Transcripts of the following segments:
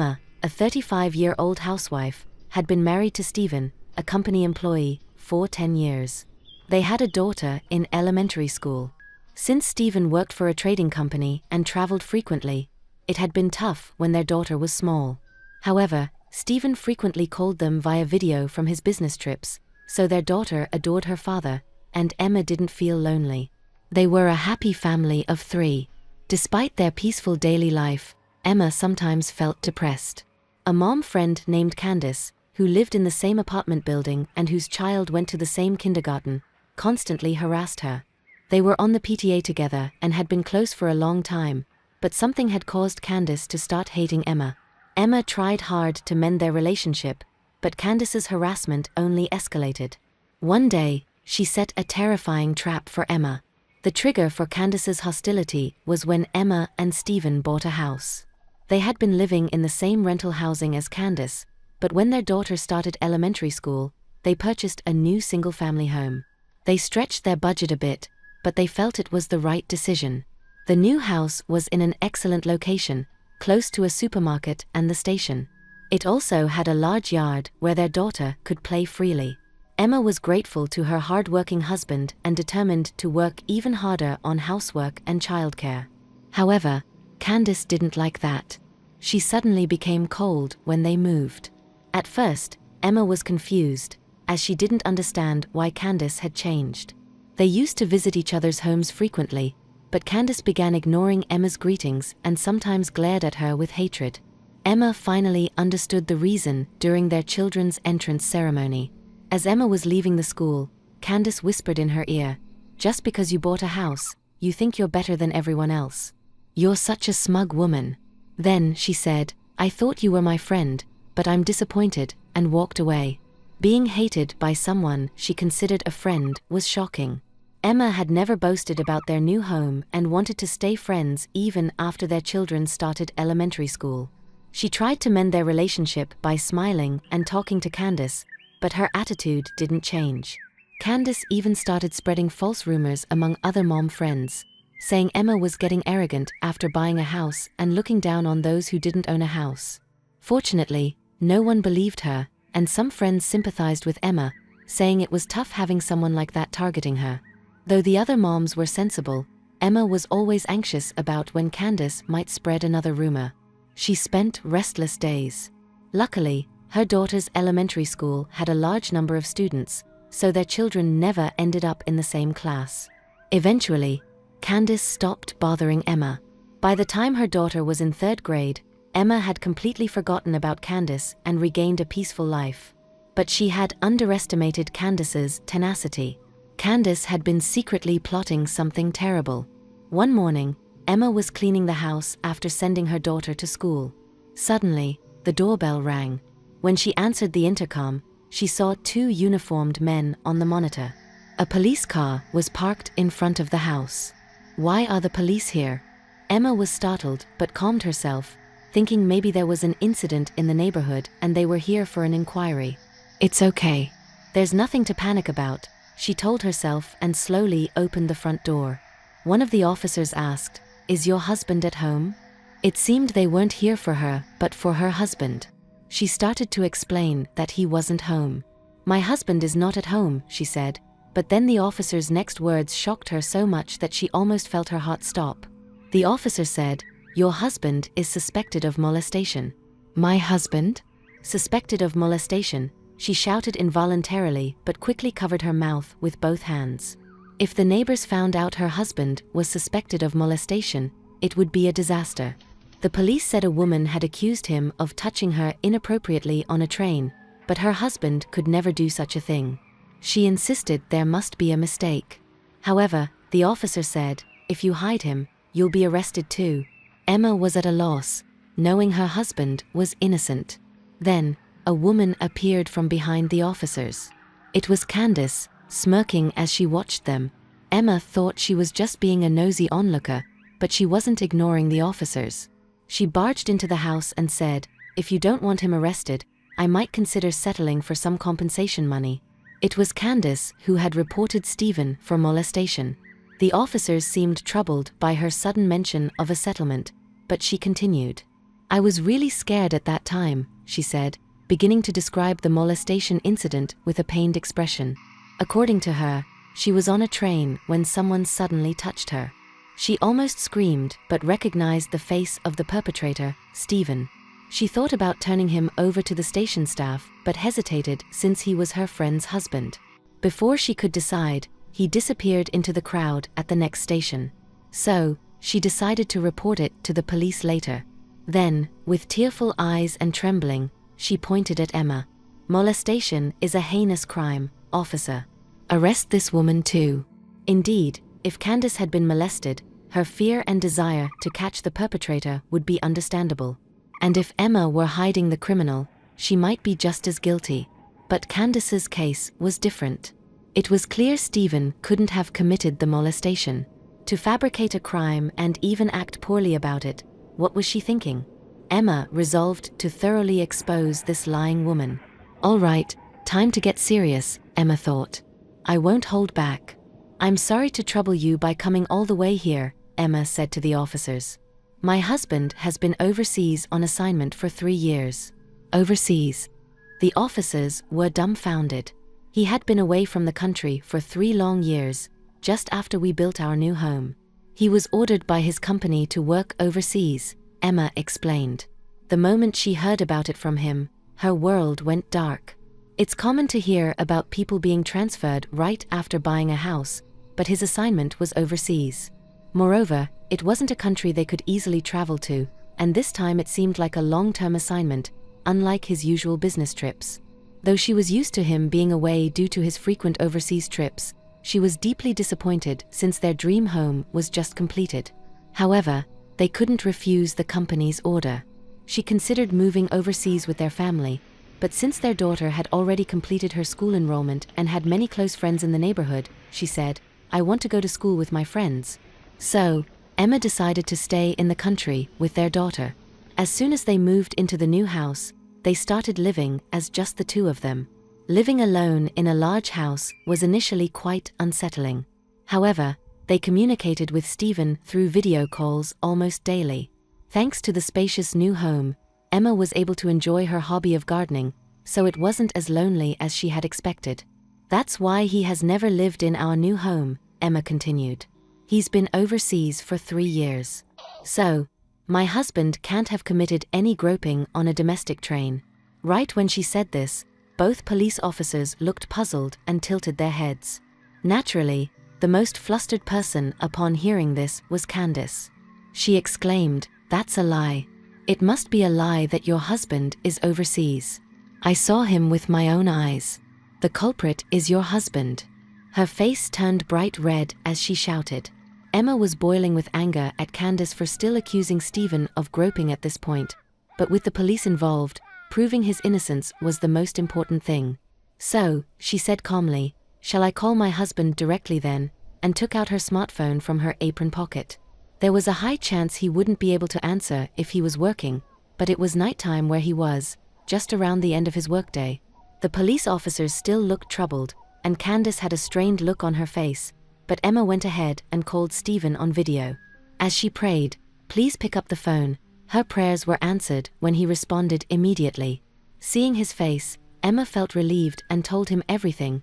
Emma, a 35-year-old housewife, had been married to Stephen, a company employee, for 10 years. They had a daughter in elementary school. Since Stephen worked for a trading company and traveled frequently, it had been tough when their daughter was small. However, Stephen frequently called them via video from his business trips, so their daughter adored her father, and Emma didn't feel lonely. They were a happy family of 3. Despite their peaceful daily life, Emma sometimes felt depressed. A mom friend named Candace, who lived in the same apartment building and whose child went to the same kindergarten, constantly harassed her. They were on the PTA together and had been close for a long time, but something had caused Candace to start hating Emma. Emma tried hard to mend their relationship, but Candace's harassment only escalated. One day, she set a terrifying trap for Emma. The trigger for Candace's hostility was when Emma and Stephen bought a house. They had been living in the same rental housing as Candace, but when their daughter started elementary school, they purchased a new single-family home. They stretched their budget a bit, but they felt it was the right decision. The new house was in an excellent location, close to a supermarket and the station. It also had a large yard where their daughter could play freely. Emma was grateful to her hard-working husband and determined to work even harder on housework and childcare. However, Candace didn't like that. She suddenly became cold when they moved. At first, Emma was confused, as she didn't understand why Candace had changed. They used to visit each other's homes frequently, but Candace began ignoring Emma's greetings and sometimes glared at her with hatred. Emma finally understood the reason during their children's entrance ceremony. As Emma was leaving the school, Candace whispered in her ear, "Just because you bought a house, you think you're better than everyone else. You're such a smug woman." Then she said, "I thought you were my friend, but I'm disappointed," and walked away. Being hated by someone she considered a friend was shocking. Emma had never boasted about their new home and wanted to stay friends even after their children started elementary school. She tried to mend their relationship by smiling and talking to Candace, but her attitude didn't change. Candace even started spreading false rumors among other mom friends, saying Emma was getting arrogant after buying a house and looking down on those who didn't own a house. Fortunately, no one believed her, and some friends sympathized with Emma, saying it was tough having someone like that targeting her. Though the other moms were sensible, Emma was always anxious about when Candace might spread another rumor. She spent restless days. Luckily, her daughter's elementary school had a large number of students, so their children never ended up in the same class. Eventually, Candace stopped bothering Emma. By the time her daughter was in 3rd grade, Emma had completely forgotten about Candace and regained a peaceful life. But she had underestimated Candace's tenacity. Candace had been secretly plotting something terrible. One morning, Emma was cleaning the house after sending her daughter to school. Suddenly, the doorbell rang. When she answered the intercom, she saw 2 uniformed men on the monitor. A police car was parked in front of the house. "Why are the police here?" Emma was startled but calmed herself, thinking maybe there was an incident in the neighborhood and they were here for an inquiry. "It's okay. There's nothing to panic about," she told herself and slowly opened the front door. One of the officers asked, "Is your husband at home?" It seemed they weren't here for her, but for her husband. She started to explain that he wasn't home. "My husband is not at home," she said, but then the officer's next words shocked her so much that she almost felt her heart stop. The officer said, "Your husband is suspected of molestation." "My husband? Suspected of molestation?" She shouted involuntarily but quickly covered her mouth with both hands. If the neighbors found out her husband was suspected of molestation, it would be a disaster. The police said a woman had accused him of touching her inappropriately on a train, but her husband could never do such a thing. She insisted there must be a mistake. However, the officer said, "If you hide him, you'll be arrested too." Emma was at a loss, knowing her husband was innocent. Then, a woman appeared from behind the officers. It was Candace, smirking as she watched them. Emma thought she was just being a nosy onlooker, but she wasn't ignoring the officers. She barged into the house and said, "If you don't want him arrested, I might consider settling for some compensation money." It was Candace who had reported Stephen for molestation. The officers seemed troubled by her sudden mention of a settlement, but she continued, "I was really scared at that time," she said, beginning to describe the molestation incident with a pained expression. According to her, she was on a train when someone suddenly touched her. She almost screamed but recognized the face of the perpetrator, Stephen. She thought about turning him over to the station staff but hesitated since he was her friend's husband. Before she could decide, he disappeared into the crowd at the next station. So, she decided to report it to the police later. Then, with tearful eyes and trembling, she pointed at Emma. "Molestation is a heinous crime, officer. Arrest this woman too." Indeed, if Candace had been molested, her fear and desire to catch the perpetrator would be understandable. And if Emma were hiding the criminal, she might be just as guilty. But Candace's case was different. It was clear Stephen couldn't have committed the molestation. To fabricate a crime and even act poorly about it, what was she thinking? Emma resolved to thoroughly expose this lying woman. "All right, time to get serious," Emma thought. "I won't hold back." "I'm sorry to trouble you by coming all the way here," Emma said to the officers. "My husband has been overseas on assignment for 3 years." Overseas? The officers were dumbfounded. He had been away from the country for 3 long years, just after we built our new home. He was ordered by his company to work overseas, Emma explained. The moment she heard about it from him, her world went dark. It's common to hear about people being transferred right after buying a house, but his assignment was overseas. Moreover, it wasn't a country they could easily travel to, and this time it seemed like a long-term assignment, unlike his usual business trips. Though she was used to him being away due to his frequent overseas trips, she was deeply disappointed since their dream home was just completed. However, they couldn't refuse the company's order. She considered moving overseas with their family, but since their daughter had already completed her school enrollment and had many close friends in the neighborhood, she said, "I want to go to school with my friends." So, Emma decided to stay in the country with their daughter. As soon as they moved into the new house, they started living as just the two of them. Living alone in a large house was initially quite unsettling. However, they communicated with Stephen through video calls almost daily. Thanks to the spacious new home, Emma was able to enjoy her hobby of gardening, so it wasn't as lonely as she had expected. "That's why he has never lived in our new home," Emma continued. "He's been overseas for 3 years. So, my husband can't have committed any groping on a domestic train." Right when she said this, both police officers looked puzzled and tilted their heads. Naturally, the most flustered person upon hearing this was Candace. She exclaimed, "That's a lie. It must be a lie that your husband is overseas. I saw him with my own eyes. The culprit is your husband." Her face turned bright red as she shouted. Emma was boiling with anger at Candace for still accusing Stephen of groping at this point, but with the police involved, proving his innocence was the most important thing. "So," she said calmly, "shall I call my husband directly then?" and took out her smartphone from her apron pocket. There was a high chance he wouldn't be able to answer if he was working, but it was nighttime where he was, just around the end of his workday. The police officers still looked troubled, and Candace had a strained look on her face, but Emma went ahead and called Stephen on video. As she prayed, "Please pick up the phone," her prayers were answered when he responded immediately. Seeing his face, Emma felt relieved and told him everything.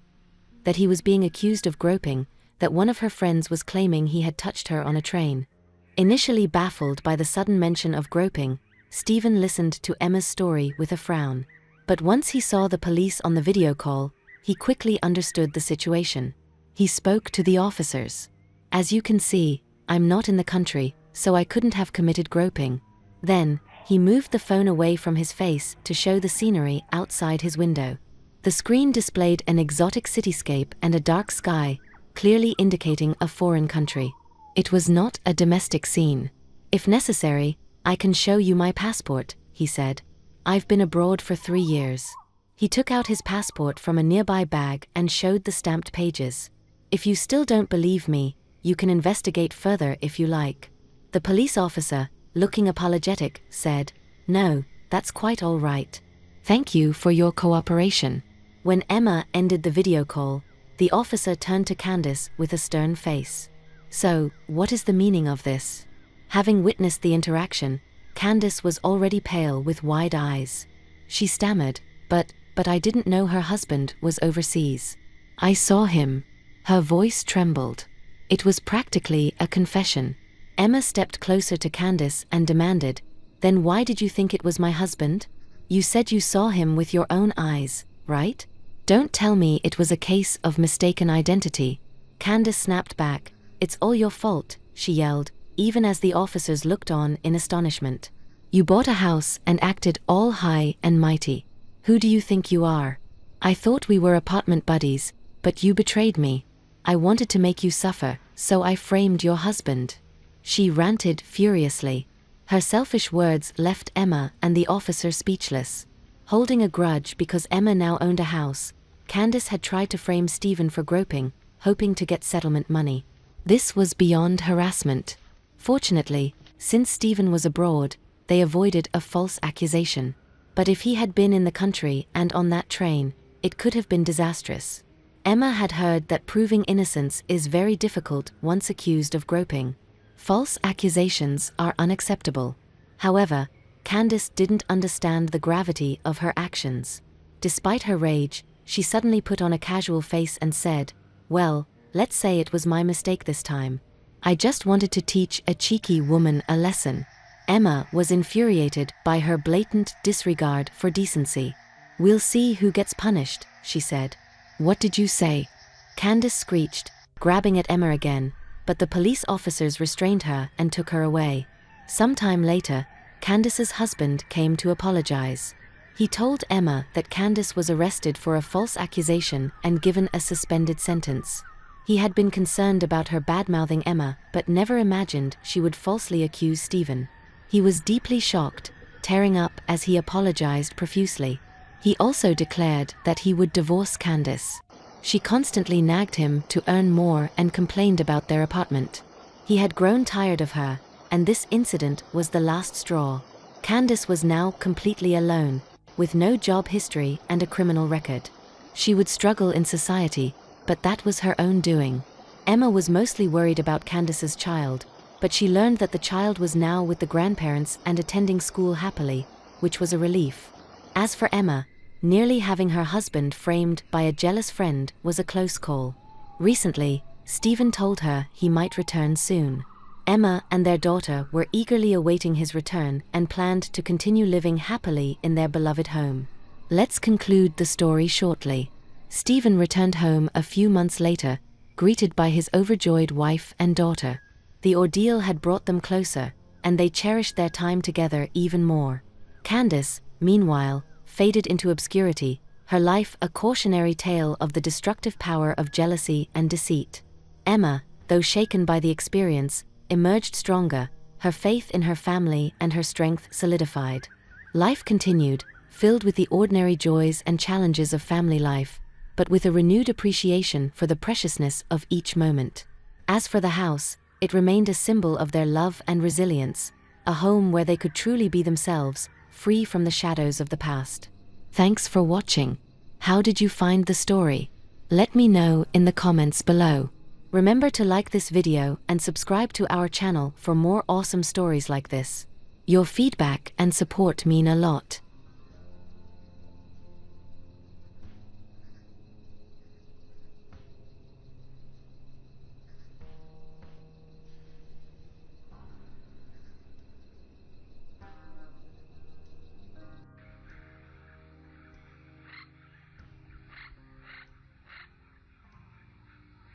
That he was being accused of groping, that one of her friends was claiming he had touched her on a train. Initially baffled by the sudden mention of groping, Stephen listened to Emma's story with a frown. But once he saw the police on the video call, he quickly understood the situation. He spoke to the officers. "As you can see, I'm not in the country, so I couldn't have committed groping." Then, he moved the phone away from his face to show the scenery outside his window. The screen displayed an exotic cityscape and a dark sky, clearly indicating a foreign country. It was not a domestic scene. "If necessary, I can show you my passport," he said. "I've been abroad for 3 years." He took out his passport from a nearby bag and showed the stamped pages. "If you still don't believe me, you can investigate further if you like." The police officer, looking apologetic, said, "No, that's quite all right. Thank you for your cooperation." When Emma ended the video call, the officer turned to Candace with a stern face. "So, what is the meaning of this?" Having witnessed the interaction, Candace was already pale with wide eyes. She stammered, but I didn't know her husband was overseas. I saw him. Her voice trembled. It was practically a confession. Emma stepped closer to Candace and demanded, "Then why did you think it was my husband? You said you saw him with your own eyes, right? Don't tell me it was a case of mistaken identity." Candace snapped back. "It's all your fault," she yelled, even as the officers looked on in astonishment. "You bought a house and acted all high and mighty. Who do you think you are? I thought we were apartment buddies, but you betrayed me. I wanted to make you suffer, so I framed your husband." She ranted furiously. Her selfish words left Emma and the officer speechless. Holding a grudge because Emma now owned a house, Candace had tried to frame Stephen for groping, hoping to get settlement money. This was beyond harassment. Fortunately, since Stephen was abroad, they avoided a false accusation. But if he had been in the country and on that train, it could have been disastrous. Emma had heard that proving innocence is very difficult once accused of groping. False accusations are unacceptable. However, Candace didn't understand the gravity of her actions. Despite her rage, she suddenly put on a casual face and said, "Well, let's say it was my mistake this time. I just wanted to teach a cheeky woman a lesson." Emma was infuriated by her blatant disregard for decency. "We'll see who gets punished," she said. "What did you say?" Candace screeched, grabbing at Emma again, but the police officers restrained her and took her away. Sometime later, Candace's husband came to apologize. He told Emma that Candace was arrested for a false accusation and given a suspended sentence. He had been concerned about her bad-mouthing Emma, but never imagined she would falsely accuse Stephen. He was deeply shocked, tearing up as he apologized profusely. He also declared that he would divorce Candace. She constantly nagged him to earn more and complained about their apartment. He had grown tired of her, and this incident was the last straw. Candace was now completely alone, with no job history and a criminal record. She would struggle in society, but that was her own doing. Emma was mostly worried about Candace's child, but she learned that the child was now with the grandparents and attending school happily, which was a relief. As for Emma, nearly having her husband framed by a jealous friend was a close call. Recently, Stephen told her he might return soon. Emma and their daughter were eagerly awaiting his return and planned to continue living happily in their beloved home. Let's conclude the story shortly. Stephen returned home a few months later, greeted by his overjoyed wife and daughter. The ordeal had brought them closer, and they cherished their time together even more. Candace, meanwhile, faded into obscurity, her life a cautionary tale of the destructive power of jealousy and deceit. Emma, though shaken by the experience, emerged stronger, her faith in her family and her strength solidified. Life continued, filled with the ordinary joys and challenges of family life, but with a renewed appreciation for the preciousness of each moment. As for the house, it remained a symbol of their love and resilience, a home where they could truly be themselves, free from the shadows of the past. Thanks for watching. How did you find the story? Let me know in the comments below. Remember to like this video and subscribe to our channel for more awesome stories like this. Your feedback and support mean a lot.